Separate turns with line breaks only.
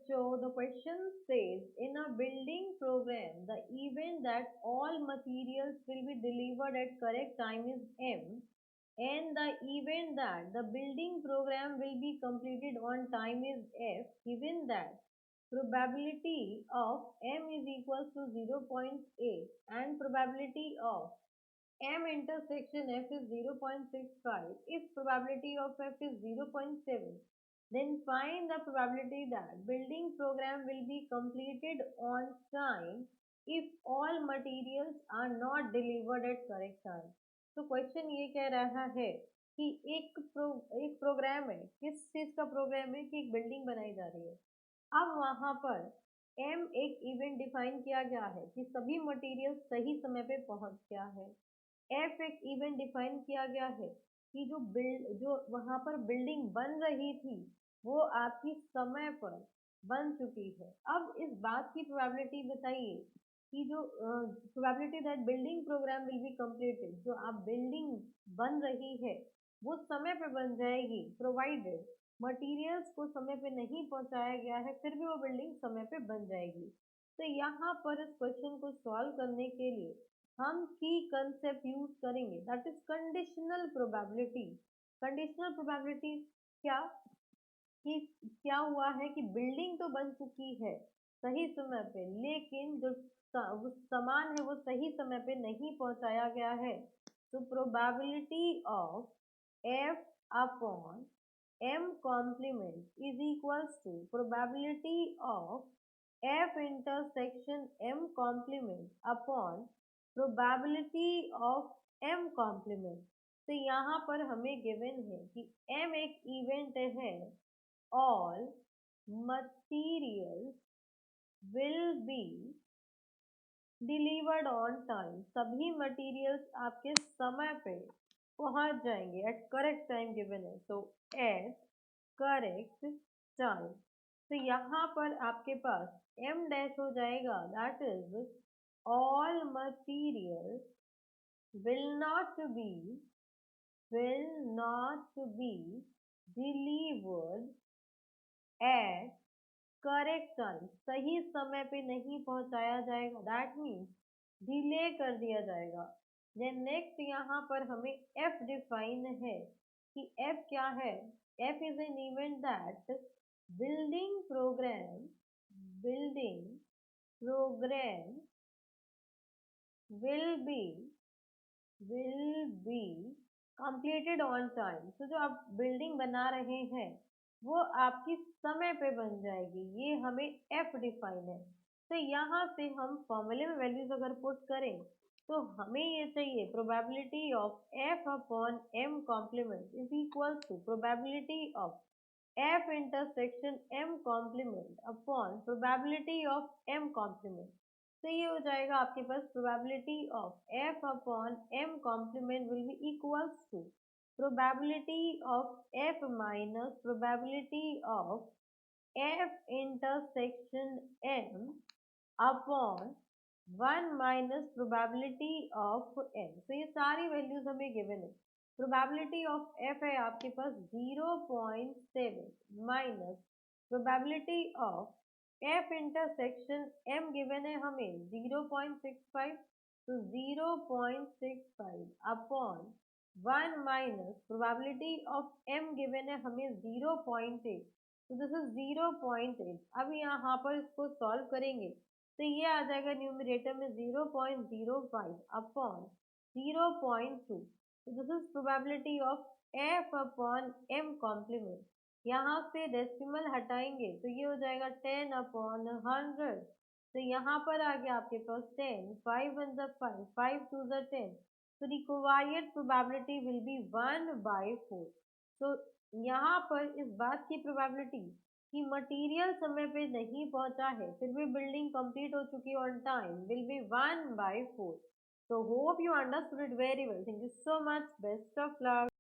So the question says, in a building program, the event that all materials will be delivered at correct time is M, and the event that the building program will be completed on time is F. Given that probability of M is equals to 0.8 and probability of M intersection F is 0.65. If probability of F is 0.7, then find the probability that building program will be completed on time if all materials are not delivered at correct time. तो question ये कह रहा है कि एक programme है, किस चीज का प्रोग्राम है कि एक बिल्डिंग बनाई जा रही है। अब वहां पर M एक इवेंट डिफाइन किया गया है कि सभी मटेरियल सही समय पे पहुंच गया है। F एक इवेंट डिफाइन किया गया है कि जो वहां पर बिल्डिंग बन रही थी वो आपकी समय पर बन चुकी है। अब इस बात की प्रोबेबिलिटी बताइए कि जो probability that building program will be completed, जो आप बिल्डिंग बन रही है वो समय पे बन जाएगी प्रोवाइडेड मटेरियल्स को समय पे नहीं पहुंचाया गया है, फिर भी वो बिल्डिंग समय पे बन जाएगी। तो यहाँ पर इस क्वेश्चन को सॉल्व करने के लिए हम की कंसेप्ट यूज करेंगे, that is conditional probability. Conditional probability क्या कि क्या हुआ है कि बिल्डिंग तो बन चुकी है सही समय पे, लेकिन जो सामान है वो सही समय पे नहीं पहुंचाया गया है। तो probability of F upon M complement is equals to probability of F intersection M complement upon probability of M complement। तो यहाँ पर हमें गिवन है कि M एक इवेंट है, all materials will be delivered on time, सभी मटेरियल्स आपके समय पे पहुंच जाएंगे एट करेक्ट टाइम गिवन है, तो एट करेक्ट टाइम। तो यहाँ पर आपके पास M डैश हो जाएगा, that is all materials will not be delivered at correct time, सही समय पे नहीं पहुंचाया जाएगा, दैट मीन्स डिले कर दिया जाएगा। देन नेक्स्ट यहाँ पर हमें F डिफाइन है कि F क्या है। F is an event that building program will be completed on time। तो जो आप बिल्डिंग बना रहे हैं वो आपकी समय पे बन जाएगी, ये हमें F डिफाइन है। तो यहाँ से हम फॉर्मूले में वैल्यूज अगर पुट करें तो हमें ये चाहिए probability of F upon M complement is equal to probability of F intersection M complement upon probability of M complement. तो ये हो जाएगा आपके पास probability of F upon M complement will be equals to probability of F minus probability of F intersection M upon 1 minus probability of M। तो ये सारी values हमें गिवन है। प्रोबेबिलिटी ऑफ F है आपके पास 0.7 minus probability of F intersection M given है हमें 0.65, तो 0.65 upon 1 minus probability of M given है हमें 0.8, तो दिस इज 0.8। अब यहाँ पर इसको सॉल्व करेंगे तो ये आ जाएगा न्यूमरेटर में 0.05 अपॉन 0.2, तो this is probability of F upon M complement. यहाँ से डेसिमल हटाएंगे तो ये हो जाएगा 10 अपॉन 100। तो यहाँ पर आ गया आपके पास 10, 5 1 5, 5 2 10, तो रिक्वायर्ड प्रोबेबिलिटी विल बी 1/4। तो यहाँ पर इस बात की प्रोबेबिलिटी कि मटेरियल समय पे नहीं पहुंचा है फिर भी बिल्डिंग कंप्लीट हो चुकी है on time will be 1/4। So hope you understood it very well. Thank you so much. Best of luck.